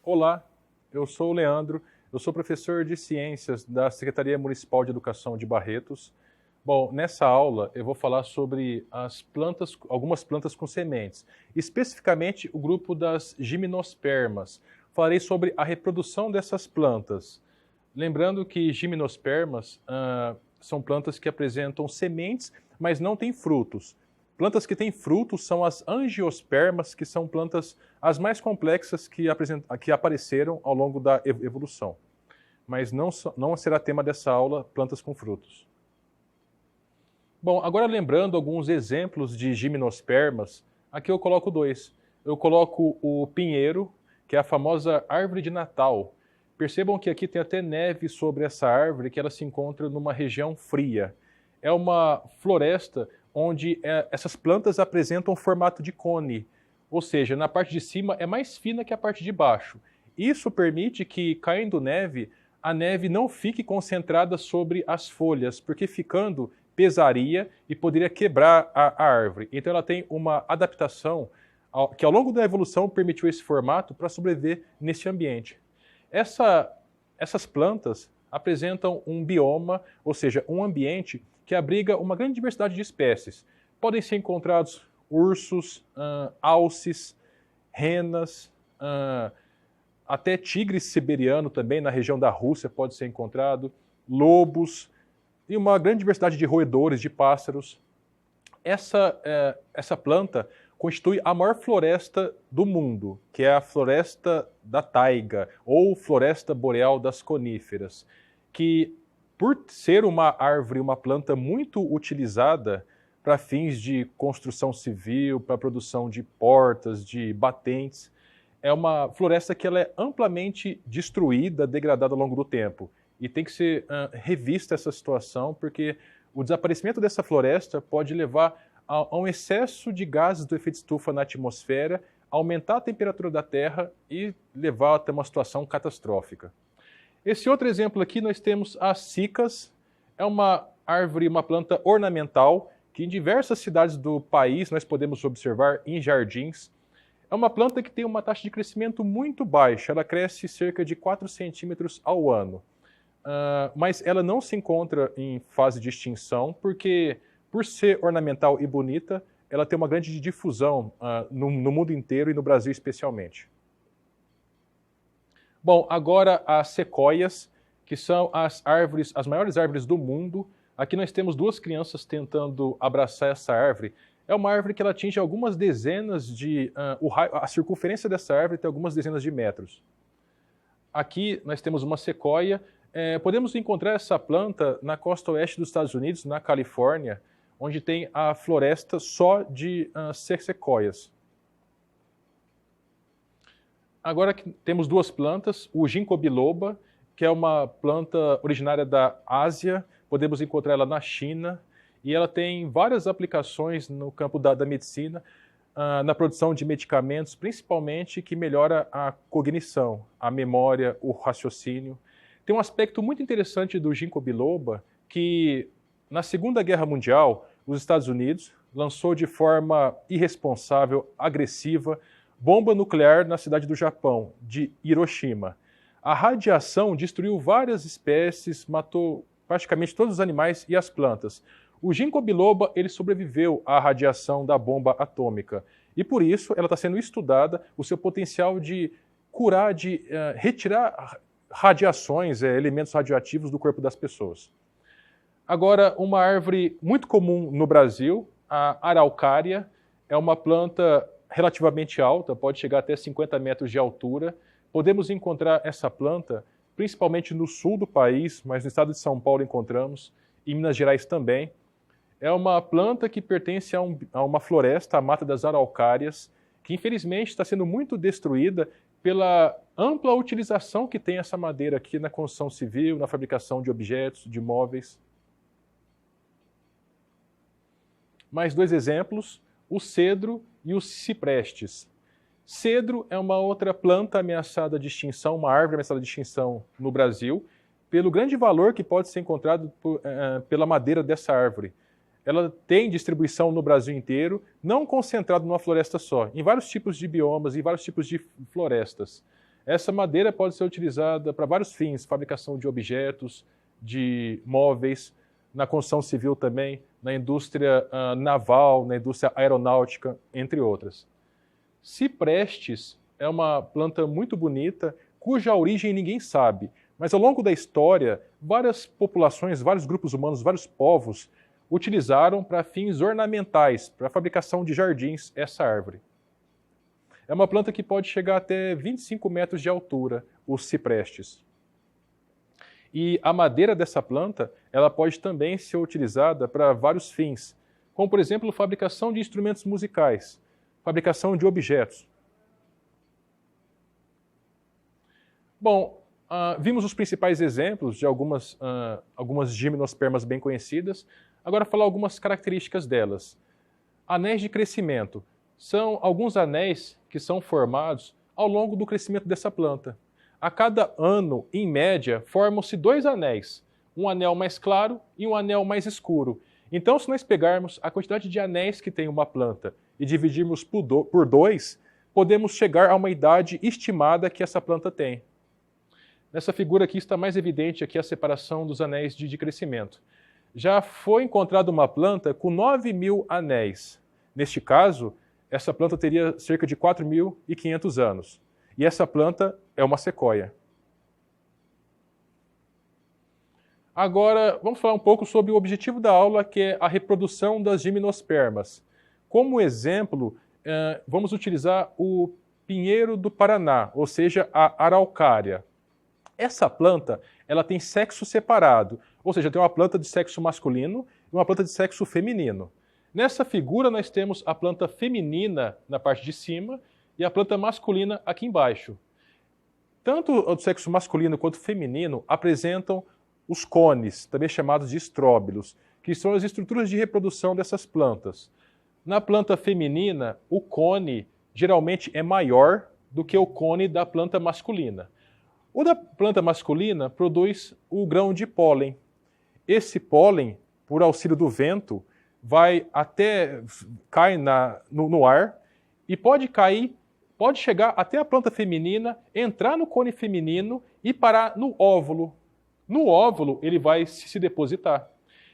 Olá, eu sou o Leandro, eu sou professor de Ciências da Secretaria Municipal de Educação de Barretos. Bom, nessa aula eu vou falar sobre as plantas, algumas plantas com sementes, especificamente o grupo das gimnospermas. Falarei sobre a reprodução dessas plantas. Lembrando que gimnospermas são plantas que apresentam sementes, mas não têm frutos. Plantas que têm frutos são as angiospermas, que são plantas as mais complexas que apareceram ao longo da evolução. Mas não será tema dessa aula plantas com frutos. Bom, agora lembrando alguns exemplos de gimnospermas, aqui eu coloco dois. Eu coloco o pinheiro, que é a famosa árvore de Natal. Percebam que aqui tem até neve sobre essa árvore, que ela se encontra numa região fria. É uma floresta onde essas plantas apresentam formato de cone, ou seja, na parte de cima é mais fina que a parte de baixo. Isso permite que, caindo neve, a neve não fique concentrada sobre as folhas, porque ficando pesaria e poderia quebrar a árvore. Então ela tem uma adaptação que ao longo da evolução permitiu esse formato para sobreviver nesse ambiente. Essas plantas apresentam um bioma, ou seja, um ambiente que abriga uma grande diversidade de espécies. Podem ser encontrados ursos, alces, renas, até tigre siberiano também, na região da Rússia pode ser encontrado, lobos e uma grande diversidade de roedores, de pássaros. Essa planta constitui a maior floresta do mundo, que é a floresta da taiga, ou floresta boreal das coníferas, que por ser uma árvore, uma planta muito utilizada para fins de construção civil, para a produção de portas, de batentes, é uma floresta que ela é amplamente destruída, degradada ao longo do tempo. E tem que ser revista essa situação, porque o desaparecimento dessa floresta pode levar a um excesso de gases do efeito estufa na atmosfera, aumentar a temperatura da Terra e levar até uma situação catastrófica. Esse outro exemplo aqui nós temos as cicas, é uma árvore, uma planta ornamental, que em diversas cidades do país nós podemos observar em jardins. É uma planta que tem uma taxa de crescimento muito baixa, ela cresce cerca de 4 centímetros ao ano. Mas ela não se encontra em fase de extinção, porque por ser ornamental e bonita, ela tem uma grande difusão no mundo inteiro e no Brasil especialmente. Bom, agora as sequoias, que são as maiores árvores do mundo. Aqui nós temos duas crianças tentando abraçar essa árvore. É uma árvore que ela atinge algumas dezenas de... a circunferência dessa árvore tem algumas dezenas de metros. Aqui nós temos uma sequoia. Podemos encontrar essa planta na costa oeste dos Estados Unidos, na Califórnia, onde tem a floresta só de sequoias. Agora temos duas plantas, o ginkgo biloba, que é uma planta originária da Ásia, podemos encontrar ela na China, e ela tem várias aplicações no campo da medicina, na produção de medicamentos, principalmente que melhora a cognição, a memória, o raciocínio. Tem um aspecto muito interessante do ginkgo biloba, que na Segunda Guerra Mundial, os Estados Unidos lançou de forma irresponsável, agressiva, bomba nuclear na cidade do Japão, de Hiroshima. A radiação destruiu várias espécies, matou praticamente todos os animais e as plantas. O ginkgo biloba ele sobreviveu à radiação da bomba atômica e por isso ela está sendo estudada o seu potencial de curar, de retirar radiações, elementos radioativos do corpo das pessoas. Agora, uma árvore muito comum no Brasil, a araucária, é uma planta relativamente alta, pode chegar até 50 metros de altura. Podemos encontrar essa planta principalmente no sul do país, mas no estado de São Paulo encontramos, em Minas Gerais também. É uma planta que pertence a uma floresta, a Mata das Araucárias, que infelizmente está sendo muito destruída pela ampla utilização que tem essa madeira aqui na construção civil, na fabricação de objetos, de móveis. Mais dois exemplos, o cedro e os ciprestes. Cedro é uma outra planta ameaçada de extinção, uma árvore ameaçada de extinção no Brasil, pelo grande valor que pode ser encontrado pela madeira dessa árvore. Ela tem distribuição no Brasil inteiro, não concentrado numa floresta só, em vários tipos de biomas, em vários tipos de florestas. Essa madeira pode ser utilizada para vários fins, fabricação de objetos, de móveis, na construção civil também, na indústria naval, na indústria aeronáutica, entre outras. Ciprestes é uma planta muito bonita, cuja origem ninguém sabe, mas ao longo da história, várias populações, vários grupos humanos, vários povos utilizaram para fins ornamentais, para a fabricação de jardins, essa árvore. É uma planta que pode chegar até 25 metros de altura, os ciprestes. E a madeira dessa planta, ela pode também ser utilizada para vários fins, como por exemplo, fabricação de instrumentos musicais, fabricação de objetos. Bom, vimos os principais exemplos de algumas gimnospermas bem conhecidas. Agora falar algumas características delas. Anéis de crescimento. São alguns anéis que são formados ao longo do crescimento dessa planta. A cada ano, em média, formam-se 2 anéis, um anel mais claro e um anel mais escuro. Então, se nós pegarmos a quantidade de anéis que tem uma planta e dividirmos por 2, podemos chegar a uma idade estimada que essa planta tem. Nessa figura aqui está mais evidente aqui a separação dos anéis de crescimento. Já foi encontrada uma planta com 9.000 anéis. Neste caso, essa planta teria cerca de 4.500 anos. E essa planta é uma sequoia. Agora, vamos falar um pouco sobre o objetivo da aula, que é a reprodução das gimnospermas. Como exemplo, vamos utilizar o pinheiro do Paraná, ou seja, a araucária. Essa planta, ela tem sexo separado, ou seja, tem uma planta de sexo masculino e uma planta de sexo feminino. Nessa figura, nós temos a planta feminina na parte de cima e a planta masculina aqui embaixo. Tanto o do sexo masculino quanto feminino apresentam os cones, também chamados de estróbilos, que são as estruturas de reprodução dessas plantas. Na planta feminina, o cone geralmente é maior do que o cone da planta masculina. O da planta masculina produz o grão de pólen. Esse pólen, por auxílio do vento, cai no ar e pode chegar até a planta feminina, entrar no cone feminino e parar no óvulo. No óvulo, ele vai se depositar.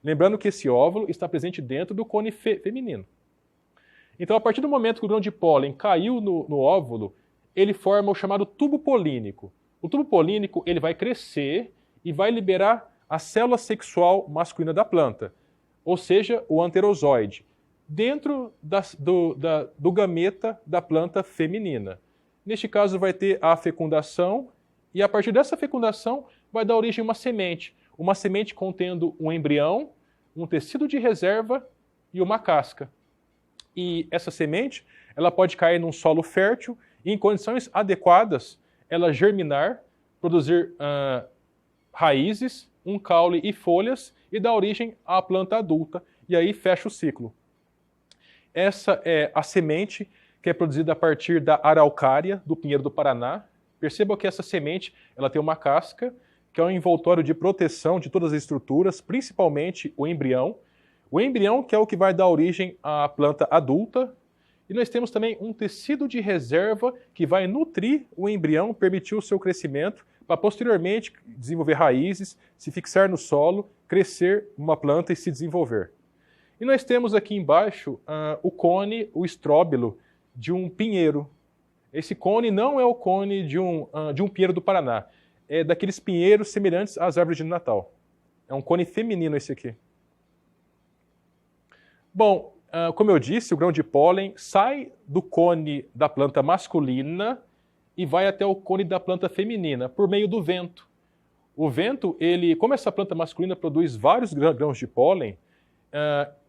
Lembrando que esse óvulo está presente dentro do cone feminino. Então, a partir do momento que o grão de pólen caiu no óvulo, ele forma o chamado tubo polínico. O tubo polínico ele vai crescer e vai liberar a célula sexual masculina da planta, ou seja, o anterozoide, dentro do gameta da planta feminina. Neste caso, vai ter a fecundação e, a partir dessa fecundação, vai dar origem a uma semente contendo um embrião, um tecido de reserva e uma casca. E essa semente ela pode cair num solo fértil e, em condições adequadas, ela germinar, produzir raízes, um caule e folhas e dar origem à planta adulta, e aí fecha o ciclo. Essa é a semente que é produzida a partir da araucária, do pinheiro do Paraná. Perceba que essa semente ela tem uma casca, que é um envoltório de proteção de todas as estruturas, principalmente o embrião. O embrião que é o que vai dar origem à planta adulta. E nós temos também um tecido de reserva que vai nutrir o embrião, permitir o seu crescimento, para posteriormente desenvolver raízes, se fixar no solo, crescer uma planta e se desenvolver. E nós temos aqui embaixo o cone, o estróbilo de um pinheiro. Esse cone não é o cone de um pinheiro do Paraná. É daqueles pinheiros semelhantes às árvores de Natal. É um cone feminino esse aqui. Bom, como eu disse, o grão de pólen sai do cone da planta masculina e vai até o cone da planta feminina, por meio do vento. O vento, como essa planta masculina produz vários grãos de pólen,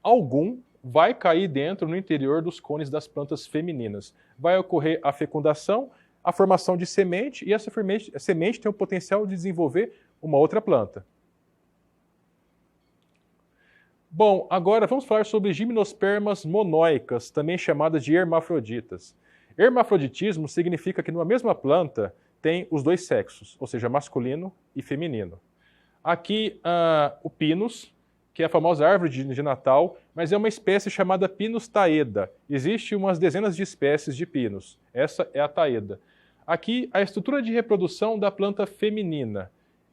algum vai cair no interior dos cones das plantas femininas. Vai ocorrer a fecundação, a formação de semente, e essa semente tem o potencial de desenvolver uma outra planta. Bom, agora vamos falar sobre gimnospermas monóicas, também chamadas de hermafroditas. Hermafroditismo significa que numa mesma planta tem os 2 sexos, ou seja, masculino e feminino. Aqui o pinus, que é a famosa árvore de Natal, mas é uma espécie chamada Pinus taeda. Existem umas dezenas de espécies de pinus. Essa é a taeda. Aqui, a estrutura de reprodução da planta feminina.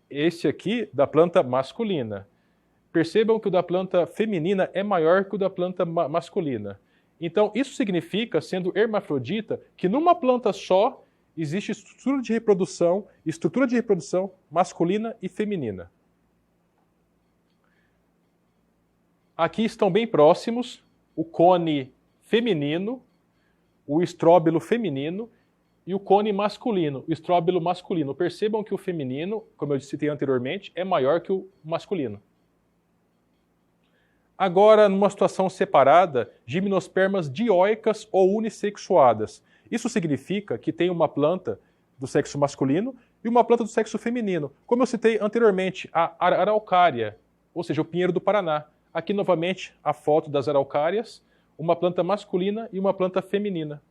Este aqui, da planta masculina. Percebam que o da planta feminina é maior que o da planta masculina. Então, isso significa, sendo hermafrodita, que numa planta só existe estrutura de reprodução masculina e feminina. Aqui estão bem próximos o cone feminino, o estróbilo feminino e o cone masculino, o estróbilo masculino. Percebam que o feminino, como eu citei anteriormente, é maior que o masculino. Agora, numa situação separada, gimnospermas dioicas ou unissexuadas. Isso significa que tem uma planta do sexo masculino e uma planta do sexo feminino. Como eu citei anteriormente, a araucária, ou seja, o pinheiro do Paraná. Aqui, novamente, a foto das araucárias, uma planta masculina e uma planta feminina.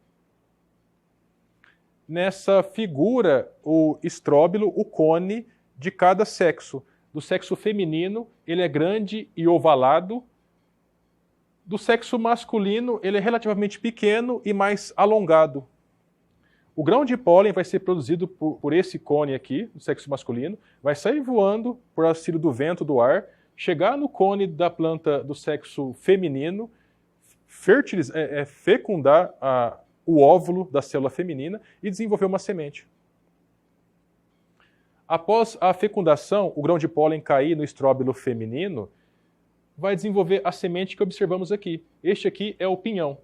Nessa figura, o estróbilo, o cone de cada sexo. Do sexo feminino, ele é grande e ovalado. Do sexo masculino, ele é relativamente pequeno e mais alongado. O grão de pólen vai ser produzido por esse cone aqui, do sexo masculino, vai sair voando por auxílio do vento do ar, chegar no cone da planta do sexo feminino, fecundar o óvulo da célula feminina e desenvolver uma semente. Após a fecundação, o grão de pólen cair no estróbilo feminino, vai desenvolver a semente que observamos aqui. Este aqui é o pinhão.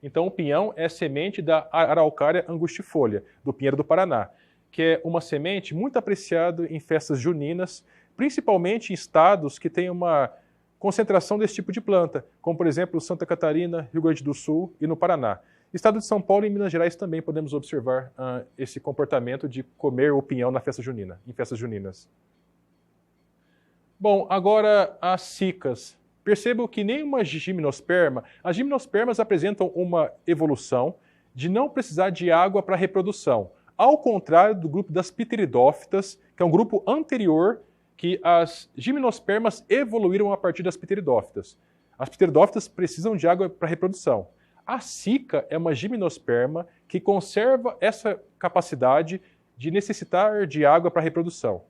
Então, o pinhão é a semente da araucária angustifolia, do pinheiro do Paraná, que é uma semente muito apreciada em festas juninas, principalmente em estados que têm uma concentração desse tipo de planta, como, por exemplo, Santa Catarina, Rio Grande do Sul e no Paraná. Estado de São Paulo e Minas Gerais também podemos observar esse comportamento de comer o pinhão na festa junina, em festas juninas. Bom, agora as cicas. Percebam que nenhuma gimnosperma, as gimnospermas apresentam uma evolução de não precisar de água para reprodução, ao contrário do grupo das pteridófitas, que é um grupo anterior que as gimnospermas evoluíram a partir das pteridófitas. As pteridófitas precisam de água para reprodução. A cica é uma gimnosperma que conserva essa capacidade de necessitar de água para reprodução.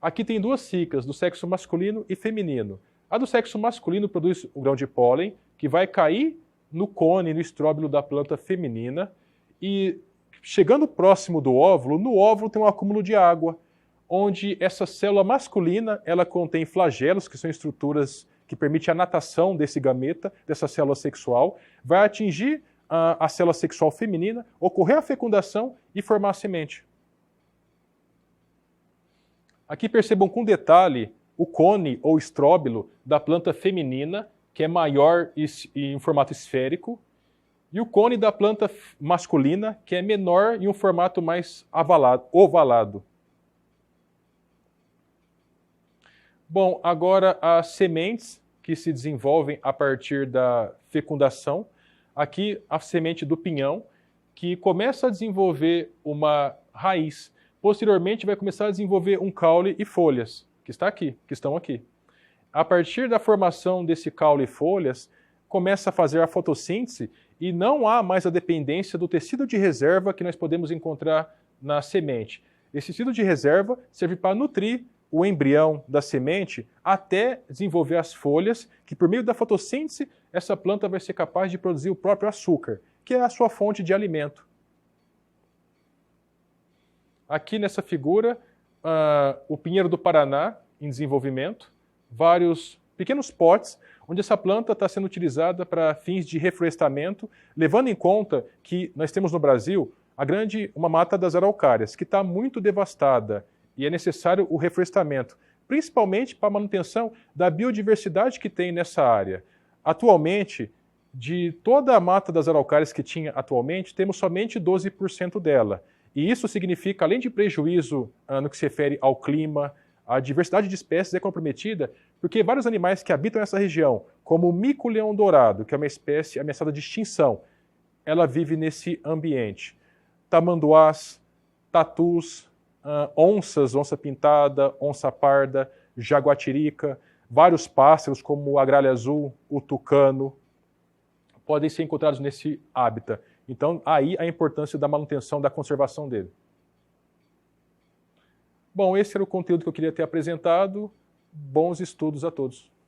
Aqui tem duas cicas, do sexo masculino e feminino. A do sexo masculino produz o grão de pólen, que vai cair no cone, no estróbilo da planta feminina, e chegando próximo do óvulo, no óvulo tem um acúmulo de água, onde essa célula masculina ela contém flagelos, que são estruturas que permitem a natação desse gameta, dessa célula sexual, vai atingir a célula sexual feminina, ocorrer a fecundação e formar a semente. Aqui percebam com detalhe o cone ou estróbilo da planta feminina, que é maior e em formato esférico, e o cone da planta masculina, que é menor e um formato mais ovalado. Bom, agora as sementes que se desenvolvem a partir da fecundação. Aqui a semente do pinhão, que começa a desenvolver uma raiz. Posteriormente vai começar a desenvolver um caule e folhas, que estão aqui. A partir da formação desse caule e folhas, começa a fazer a fotossíntese e não há mais a dependência do tecido de reserva que nós podemos encontrar na semente. Esse tecido de reserva serve para nutrir o embrião da semente até desenvolver as folhas, que por meio da fotossíntese, essa planta vai ser capaz de produzir o próprio açúcar, que é a sua fonte de alimento. Aqui nessa figura, o pinheiro do Paraná em desenvolvimento, vários pequenos potes, onde essa planta está sendo utilizada para fins de reflorestamento, levando em conta que nós temos no Brasil uma mata das araucárias, que está muito devastada e é necessário o reflorestamento, principalmente para a manutenção da biodiversidade que tem nessa área. Atualmente, de toda a mata das araucárias que tinha atualmente, temos somente 12% dela. E isso significa, além de prejuízo no que se refere ao clima, a diversidade de espécies é comprometida, porque vários animais que habitam essa região, como o mico-leão-dourado, que é uma espécie ameaçada de extinção, ela vive nesse ambiente. Tamanduás, tatus, onças, onça-pintada, onça-parda, jaguatirica, vários pássaros como a gralha azul, o tucano, podem ser encontrados nesse hábitat. Então, aí a importância da manutenção, da conservação dele. Bom, esse era o conteúdo que eu queria ter apresentado. Bons estudos a todos.